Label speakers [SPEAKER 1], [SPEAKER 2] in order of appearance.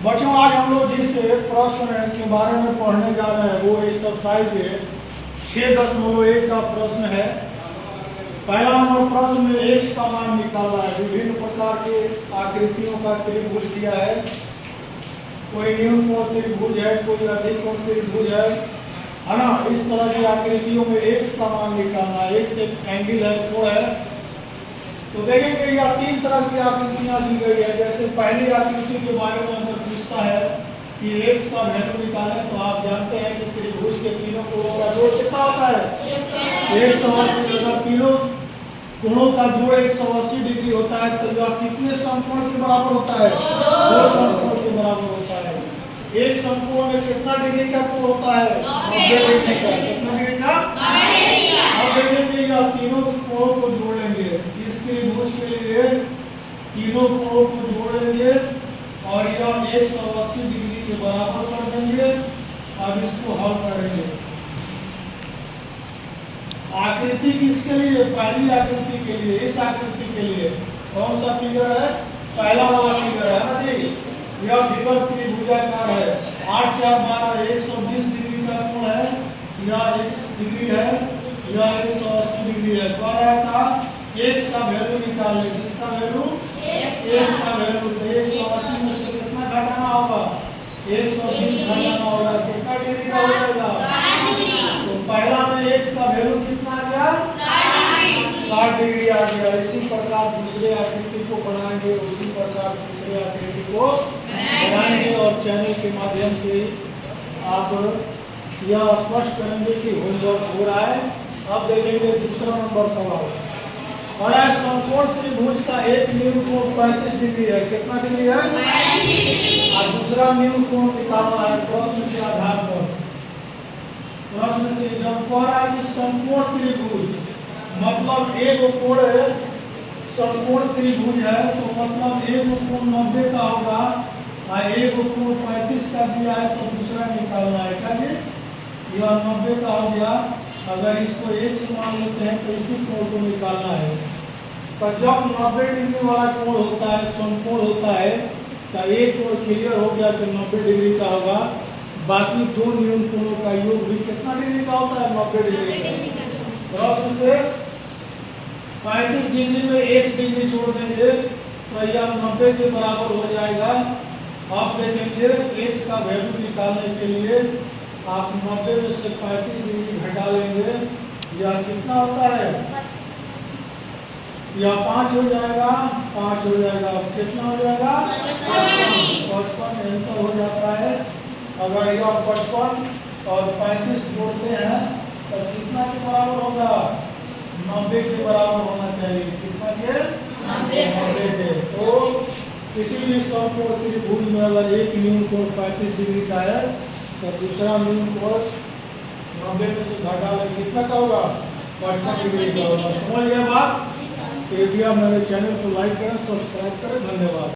[SPEAKER 1] बच्चों आज हम लोग जिस प्रश्न के बारे में पढ़ने जा रहे हैं वो एक्सरसाइज 6.1 का प्रश्न है। पहला नंबर प्रश्न में x का मान निकालना है। विभिन्न प्रकार के आकृतियों का त्रिभुज दिया है। कोई न्यून कोण त्रिभुज है, कोई अधिक कोण त्रिभुज है ना। इस तरह की आकृतियों में x का मान निकालना है। x एक एंगल है, कोण है। तो देखेंगे यह तीन तरह की आकृतियां दी गई है। जैसे पहली आकृति के बारे में अगर पूछता है कि x का वैल्यू निकालें, तो आप जानते हैं कि त्रिभुज के तीनों कोणों का जोड़ कितना होता है 180। अगर तीनों कोणों का जोड़ 180 डिग्री होता है तो यह कितने समकोण के बराबर होता है? 2 समकोण के बराबर होता है। एक समकोण में कितना डिग्री का कोण होता है? 90 डिग्री का। कितना डिग्री का? अब देखेंगे यह तीनों कोणों को जोड़ लेंगे। इस त्रिभुज के लिए तीनों कोणों को जोड़ लेंगे और यह 180 डिग्री के बराबर कर देंगे। अब इसको हल करेंगे। आकृति किसके लिए? पहली आकृति के लिए। इस आकृति के लिए कौन सा फिगर है? पहला वाला फिगर है ना जी। यह फिगर त्रिभुजाकार है। 8 4 12 120 डिग्री का कोण है। यह 1 डिग्री है, यह 180 डिग्री है। कह रहा था x का वैल्यू निकालें। किसका वैल्यू? x का वैल्यू। 180 में से कितना घटाना होगा? 120 घटाना होगा। कितना डिग्री का हो जाएगा? 60 डिग्री। तो पहला में x का वैल्यू कितना आ गया? 60 डिग्री आ गया। इसी प्रकार दूसरे आकृति को बनाएंगे, उसी प्रकार तीसरे आकृति को बनाएंगे और चैनल के माध्यम से आप यह स्पष्ट करेंगे कि होमवर्क हो रहा है। अब देखेंगे दूसरा नंबर सवाल। और समकोण त्रिभुज का एक न्यून कोण 35 डिग्री है। कितना डिग्री है? 35 डिग्री। और दूसरा न्यून कोण निकालना है प्रश्न के आधार पर। प्रश्न से जब कह रहा है कि समकोण त्रिभुज मतलब एक कोण समकोण त्रिभुज है, तो मतलब एक कोण 90 का होगा और एक कोण 35 का दिया है, तो दूसरा निकालना है। क्या जी? यह 90 का हो गया। अगर इसको x मान लेते हैं तो इसी कोण को निकालना है। तो जब 90 डिग्री वाला कोण होता है, समकोण होता है, तो एक कोण क्लियर हो गया कि 90 डिग्री का होगा। बाकी दो न्यून कोणों का योग भी कितना डिग्री का होता है? 90 डिग्री का। प्रश्न से 35 डिग्री में 1 डिग्री जोड़ देंगे तो यह 90 के बराबर हो जाएगा। अब देखेंगे x का वैल्यू निकालने के लिए आप 90 में से 35 डिग्री घटा लेंगे। यह कितना होता है? यह 5 हो जाएगा, 5 हो जाएगा। अब कितना हो जाएगा? 55 आंसर हो जाता है। अगर यह 55 और 35 जोड़ते हैं तो कितना के बराबर होगा? 90 के बराबर होना चाहिए। कितना के? 90 के। तो किसी भी समकोण त्रिभुज में अगर एक न्यून कोण 35 डिग्री का है तो दूसरा न्यून कोण 90 में से घटा ले कितना का होगा? 55 डिग्री का होगा। समझ गए बात? कृपया मेरे चैनल को लाइक करें, सब्सक्राइब करें। धन्यवाद।